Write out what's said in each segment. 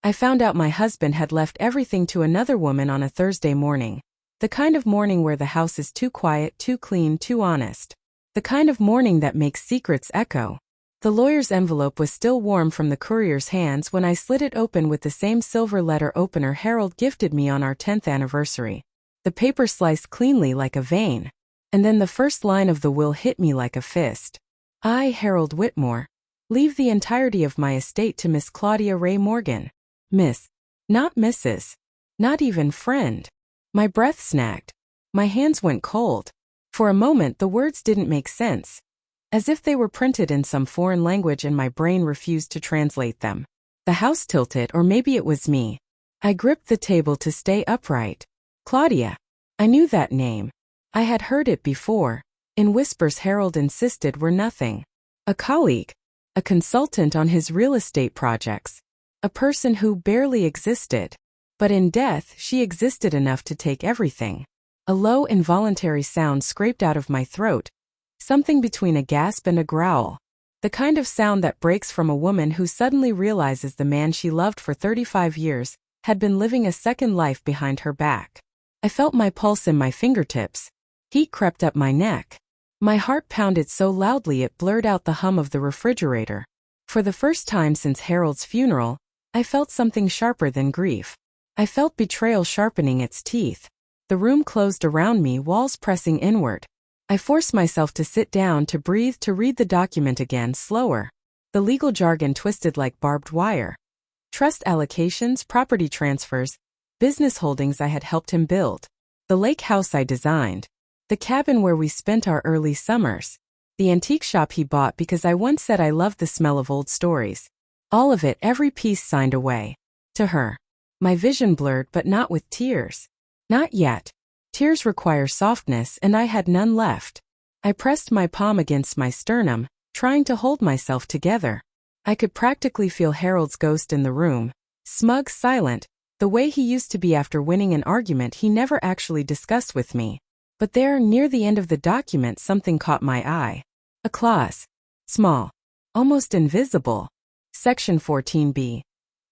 I found out my husband had left everything to another woman on a Thursday morning. The kind of morning where the house is too quiet, too clean, too honest. The kind of morning that makes secrets echo. The lawyer's envelope was still warm from the courier's hands when I slid it open with the same silver letter opener Harold gifted me on our 10th anniversary. The paper sliced cleanly like a vein. And then the first line of the will hit me like a fist. I, Harold Whitmore, leave the entirety of my estate to Miss Claudia Ray Morgan. Miss. Not Mrs. Not even friend. My breath snagged. My hands went cold. For a moment the words didn't make sense. As if they were printed in some foreign language and my brain refused to translate them. The house tilted, or maybe it was me. I gripped the table to stay upright. Claudia. I knew that name. I had heard it before. In whispers Harold insisted were nothing. A colleague. A consultant on his real estate projects. A person who barely existed. But in death she existed enough to take everything. A low involuntary sound scraped out of my throat. Something between a gasp and a growl. The kind of sound that breaks from a woman who suddenly realizes the man she loved for 35 years had been living a second life behind her back. I felt my pulse in my fingertips. Heat crept up my neck. My heart pounded so loudly it blurred out the hum of the refrigerator. For the first time since Harold's funeral, I felt something sharper than grief. I felt betrayal sharpening its teeth. The room closed around me, walls pressing inward. I forced myself to sit down, to breathe, to read the document again, slower. The legal jargon twisted like barbed wire. Trust allocations, property transfers, business holdings I had helped him build. The lake house I designed. The cabin where we spent our early summers. The antique shop he bought because I once said I loved the smell of old stories. All of it, every piece signed away. To her. My vision blurred, but not with tears. Not yet. Tears require softness, and I had none left. I pressed my palm against my sternum, trying to hold myself together. I could practically feel Harold's ghost in the room. Smug, silent, the way he used to be after winning an argument he never actually discussed with me. But there, near the end of the document, something caught my eye. A clause. Small. Almost invisible. Section 14b.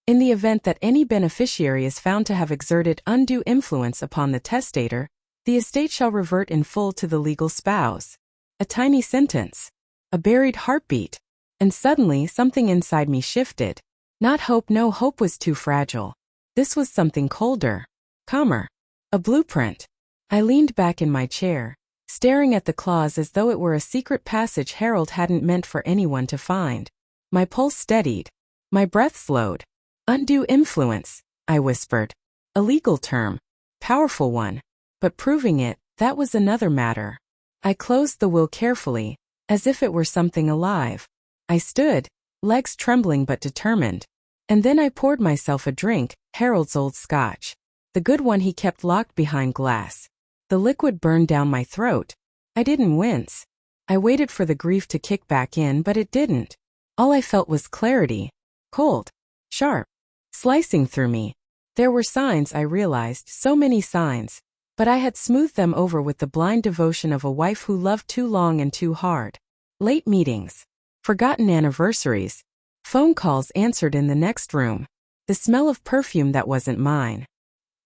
In the event that any beneficiary is found to have exerted undue influence upon the testator, the estate shall revert in full to the legal spouse. A tiny sentence. A buried heartbeat. And suddenly something inside me shifted. Not hope, no, hope was too fragile. This was something colder. Calmer. A blueprint. I leaned back in my chair, staring at the clause as though it were a secret passage Harold hadn't meant for anyone to find. My pulse steadied. My breath slowed. Undue influence, I whispered. A legal term. Powerful one. But proving it, that was another matter. I closed the will carefully, as if it were something alive. I stood, legs trembling but determined. And then I poured myself a drink, Harold's old scotch. The good one he kept locked behind glass. The liquid burned down my throat. I didn't wince. I waited for the grief to kick back in, but it didn't. All I felt was clarity. Cold. Sharp. Slicing through me. There were signs, I realized, so many signs. But I had smoothed them over with the blind devotion of a wife who loved too long and too hard. Late meetings. Forgotten anniversaries. Phone calls answered in the next room. The smell of perfume that wasn't mine.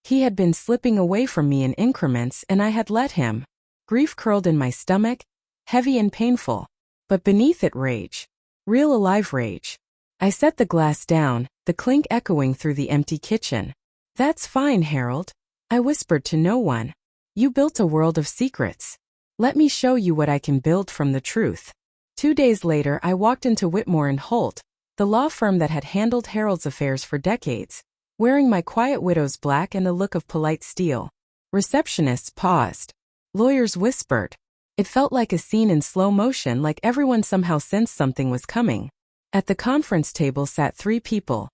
He had been slipping away from me in increments, and I had let him. Grief curled in my stomach, heavy and painful. But beneath it, rage. Real alive rage. I set the glass down, the clink echoing through the empty kitchen. That's fine, Harold. I whispered to no one. You built a world of secrets. Let me show you what I can build from the truth. 2 days later I walked into Whitmore and Holt, the law firm that had handled Harold's affairs for decades, wearing my quiet widow's black and a look of polite steel. Receptionists paused. Lawyers whispered. It felt like a scene in slow motion, like everyone somehow sensed something was coming. At the conference table sat 3 people.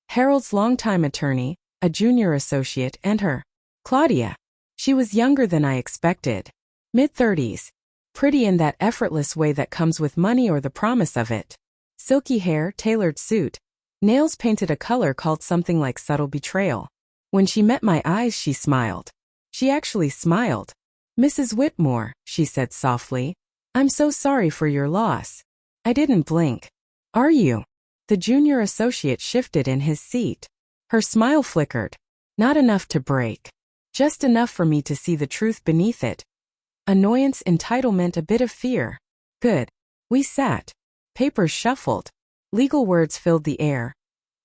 Harold's longtime attorney, a junior associate, and her. Claudia. She was younger than I expected. Mid-30s. Pretty in that effortless way that comes with money or the promise of it. Silky hair, tailored suit. Nails painted a color called something like subtle betrayal. When she met my eyes, she smiled. She actually smiled. Mrs. Whitmore, she said softly. I'm so sorry for your loss. I didn't blink. Are you? The junior associate shifted in his seat. Her smile flickered. Not enough to break. Just enough for me to see the truth beneath it. Annoyance, entitlement, a bit of fear. Good. We sat. Papers shuffled. Legal words filled the air.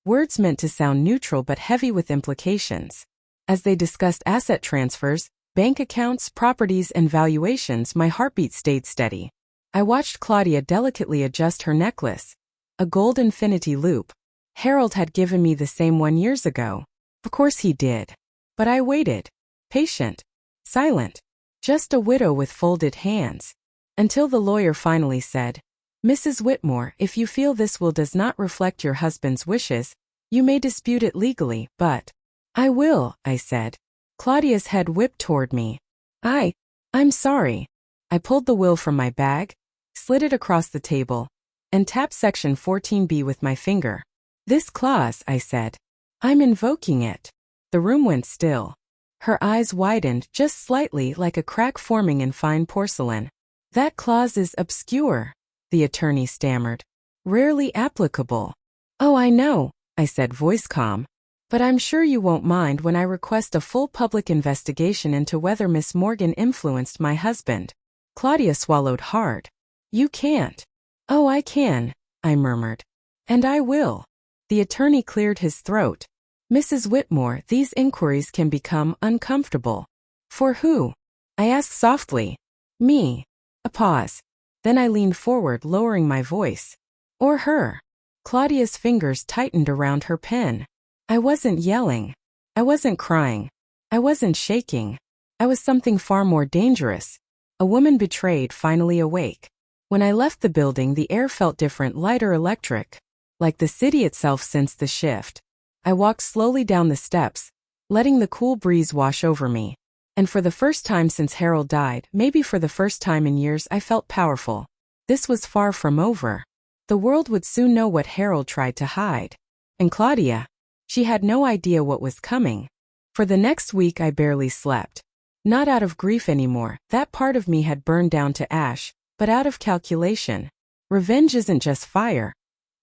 Words meant to sound neutral but heavy with implications. As they discussed asset transfers, bank accounts, properties, and valuations, my heartbeat stayed steady. I watched Claudia delicately adjust her necklace. A gold infinity loop. Harold had given me the same one years ago. Of course he did. But I waited. Patient. Silent. Just a widow with folded hands. Until the lawyer finally said, "Mrs. Whitmore, if you feel this will does not reflect your husband's wishes, you may dispute it legally, but—" "I will," I said. Claudia's head whipped toward me. I'm sorry." I pulled the will from my bag, slid it across the table, and tapped Section 14B with my finger. "This clause," I said. "I'm invoking it." The room went still. Her eyes widened just slightly, like a crack forming in fine porcelain. "That clause is obscure," the attorney stammered. "Rarely applicable." "Oh, I know," I said, voice calm. "But I'm sure you won't mind when I request a full public investigation into whether Miss Morgan influenced my husband." Claudia swallowed hard. "You can't." "Oh, I can," I murmured. "And I will." The attorney cleared his throat. "Mrs. Whitmore, these inquiries can become uncomfortable." "For who?" I asked softly. "Me." A pause. Then I leaned forward, lowering my voice. "Or her." Claudia's fingers tightened around her pen. I wasn't yelling. I wasn't crying. I wasn't shaking. I was something far more dangerous. A woman betrayed, finally awake. When I left the building, the air felt different, lighter, electric. Like the city itself since the shift. I walked slowly down the steps, letting the cool breeze wash over me. And for the first time since Harold died, maybe for the first time in years, I felt powerful. This was far from over. The world would soon know what Harold tried to hide. And Claudia, she had no idea what was coming. For the next week I barely slept. Not out of grief anymore, that part of me had burned down to ash, but out of calculation. Revenge isn't just fire.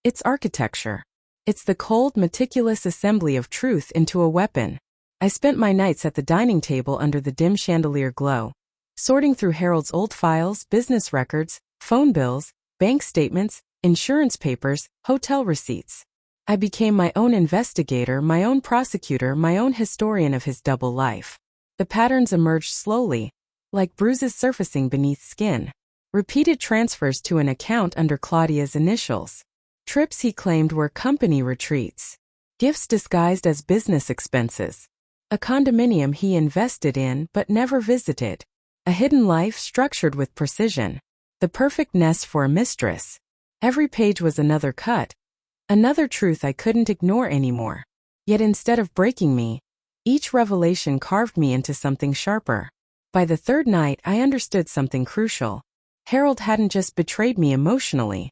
It's architecture. It's the cold, meticulous assembly of truth into a weapon. I spent my nights at the dining table under the dim chandelier glow, sorting through Harold's old files, business records, phone bills, bank statements, insurance papers, hotel receipts. I became my own investigator, my own prosecutor, my own historian of his double life. The patterns emerged slowly, like bruises surfacing beneath skin. Repeated transfers to an account under Claudia's initials. Trips he claimed were company retreats. Gifts disguised as business expenses. A condominium he invested in but never visited. A hidden life structured with precision. The perfect nest for a mistress. Every page was another cut. Another truth I couldn't ignore anymore. Yet instead of breaking me, each revelation carved me into something sharper. By the third night, I understood something crucial. Harold hadn't just betrayed me emotionally.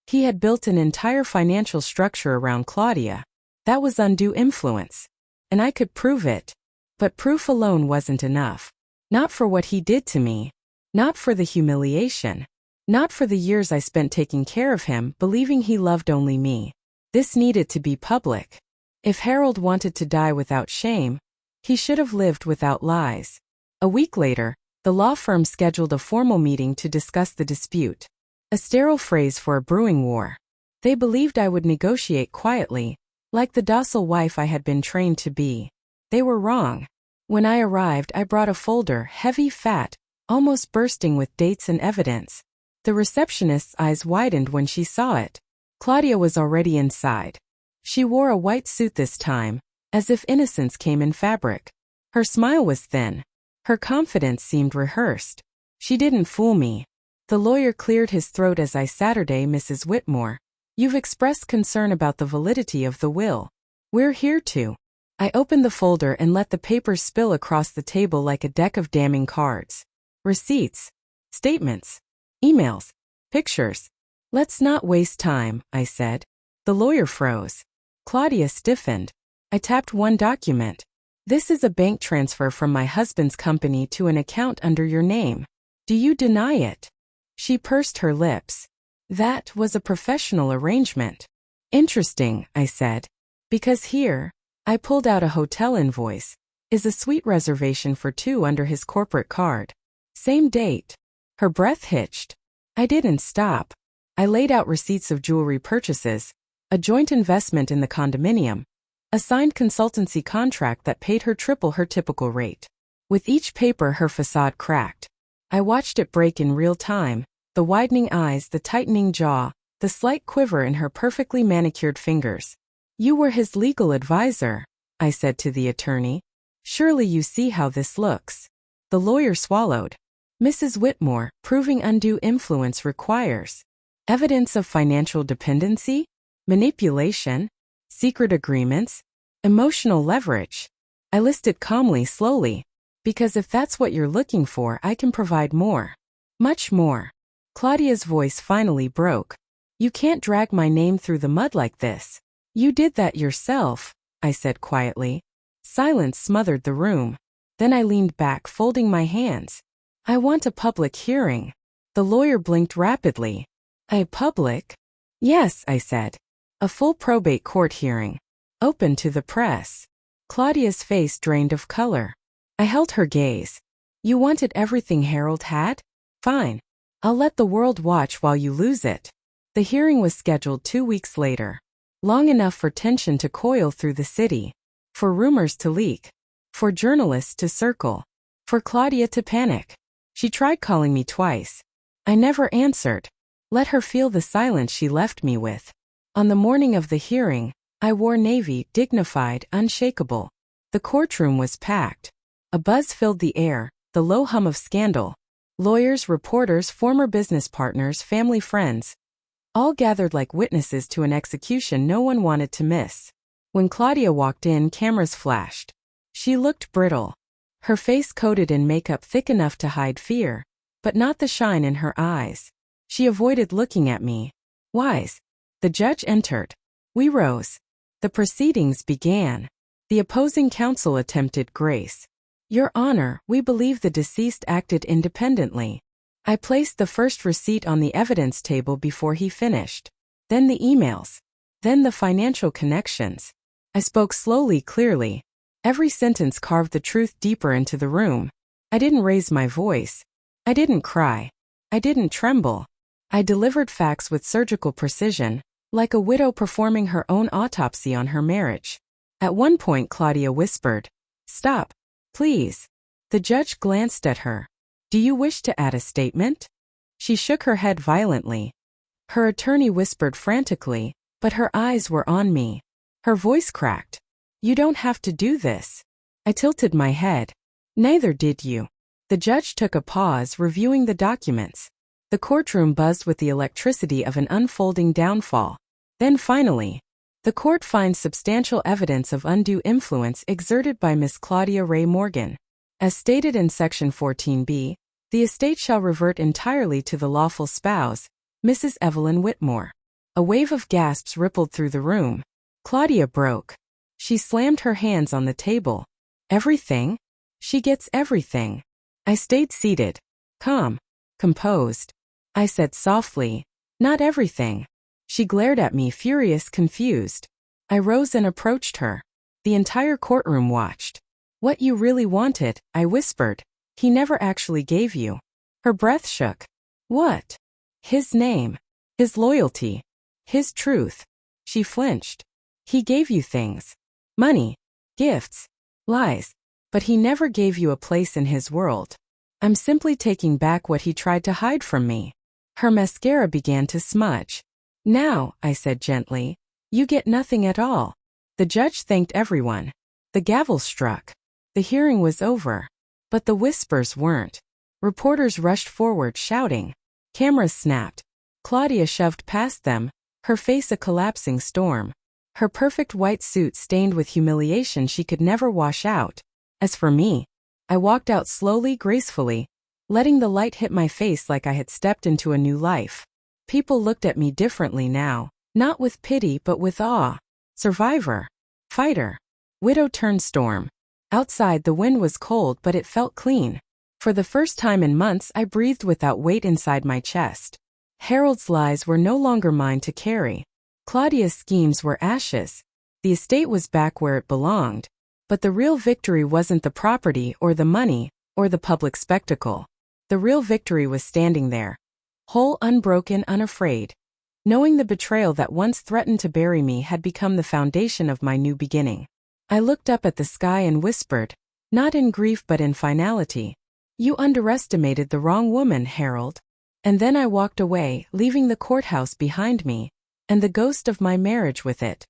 He had built an entire financial structure around Claudia. That was undue influence. And I could prove it. But proof alone wasn't enough. Not for what he did to me. Not for the humiliation. Not for the years I spent taking care of him, believing he loved only me. This needed to be public. If Harold wanted to die without shame, he should have lived without lies. A week later, the law firm scheduled a formal meeting to discuss the dispute. A sterile phrase for a brewing war. They believed I would negotiate quietly, like the docile wife I had been trained to be. They were wrong. When I arrived, I brought a folder, heavy, fat, almost bursting with dates and evidence. The receptionist's eyes widened when she saw it. Claudia was already inside. She wore a white suit this time, as if innocence came in fabric. Her smile was thin. Her confidence seemed rehearsed. She didn't fool me. The lawyer cleared his throat as I Saturday, "Mrs. Whitmore, you've expressed concern about the validity of the will. We're here to." I opened the folder and let the papers spill across the table like a deck of damning cards. Receipts. Statements. Emails. Pictures. "Let's not waste time," I said. The lawyer froze. Claudia stiffened. I tapped one document. "This is a bank transfer from my husband's company to an account under your name. Do you deny it?" She pursed her lips. "That was a professional arrangement." "Interesting," I said. "Because here, I pulled out a hotel invoice. Is a suite reservation for 2 under his corporate card. Same date. Her breath hitched. I didn't stop. I laid out receipts of jewelry purchases, a joint investment in the condominium, a signed consultancy contract that paid her triple her typical rate. With each paper her facade cracked. I watched it break in real time, the widening eyes, the tightening jaw, the slight quiver in her perfectly manicured fingers. You were his legal advisor, I said to the attorney. Surely you see how this looks. The lawyer swallowed. Mrs. Whitmore, proving undue influence requires evidence of financial dependency, manipulation, secret agreements, emotional leverage. I listed calmly, slowly. Because if that's what you're looking for, I can provide more. Much more. Claudia's voice finally broke. You can't drag my name through the mud like this. You did that yourself, I said quietly. Silence smothered the room. Then I leaned back, folding my hands. I want a public hearing. The lawyer blinked rapidly. A public? Yes, I said. A full probate court hearing. Open to the press. Claudia's face drained of color. I held her gaze. You wanted everything Harold had? Fine. I'll let the world watch while you lose it. The hearing was scheduled 2 weeks later. Long enough for tension to coil through the city. For rumors to leak. For journalists to circle. For Claudia to panic. She tried calling me twice. I never answered. Let her feel the silence she left me with. On the morning of the hearing, I wore navy, dignified, unshakable. The courtroom was packed. A buzz filled the air, the low hum of scandal. Lawyers, reporters, former business partners, family friends. All gathered like witnesses to an execution no one wanted to miss. When Claudia walked in, cameras flashed. She looked brittle. Her face coated in makeup thick enough to hide fear, but not the shine in her eyes. She avoided looking at me. Wise. The judge entered. We rose. The proceedings began. The opposing counsel attempted grace. Your Honor, we believe the deceased acted independently. I placed the first receipt on the evidence table before he finished. Then the emails. Then the financial connections. I spoke slowly, clearly. Every sentence carved the truth deeper into the room. I didn't raise my voice. I didn't cry. I didn't tremble. I delivered facts with surgical precision, like a widow performing her own autopsy on her marriage. At one point Claudia whispered, "Stop, please." The judge glanced at her. "Do you wish to add a statement?" She shook her head violently. Her attorney whispered frantically, but her eyes were on me. Her voice cracked. "You don't have to do this." I tilted my head. "Neither did you." The judge took a pause, reviewing the documents. The courtroom buzzed with the electricity of an unfolding downfall. Then finally, the court finds substantial evidence of undue influence exerted by Miss Claudia Ray Morgan. As stated in Section 14b, the estate shall revert entirely to the lawful spouse, Mrs. Evelyn Whitmore. A wave of gasps rippled through the room. Claudia broke. She slammed her hands on the table. Everything? She gets everything. I stayed seated. Calm. Composed. I said softly, "Not everything." She glared at me, furious, confused. I rose and approached her. The entire courtroom watched. "What you really wanted," I whispered. "He never actually gave you." Her breath shook. "What?" "His name. His loyalty. His truth." She flinched. "He gave you things. Money. Gifts. Lies. But he never gave you a place in his world. I'm simply taking back what he tried to hide from me." Her mascara began to smudge. "Now," I said gently, "you get nothing at all." The judge thanked everyone. The gavel struck. The hearing was over. But the whispers weren't. Reporters rushed forward, shouting. Cameras snapped. Claudia shoved past them, her face a collapsing storm. Her perfect white suit stained with humiliation she could never wash out. As for me, I walked out slowly, gracefully, letting the light hit my face like I had stepped into a new life. People looked at me differently now, not with pity but with awe. Survivor. Fighter. Widow turned storm. Outside the wind was cold but it felt clean. For the first time in months I breathed without weight inside my chest. Harold's lies were no longer mine to carry. Claudia's schemes were ashes. The estate was back where it belonged, but the real victory wasn't the property or the money or the public spectacle. The real victory was standing there, whole, unbroken, unafraid, knowing the betrayal that once threatened to bury me had become the foundation of my new beginning. I looked up at the sky and whispered, not in grief but in finality, "You underestimated the wrong woman, Harold." And then I walked away, leaving the courthouse behind me, and the ghost of my marriage with it.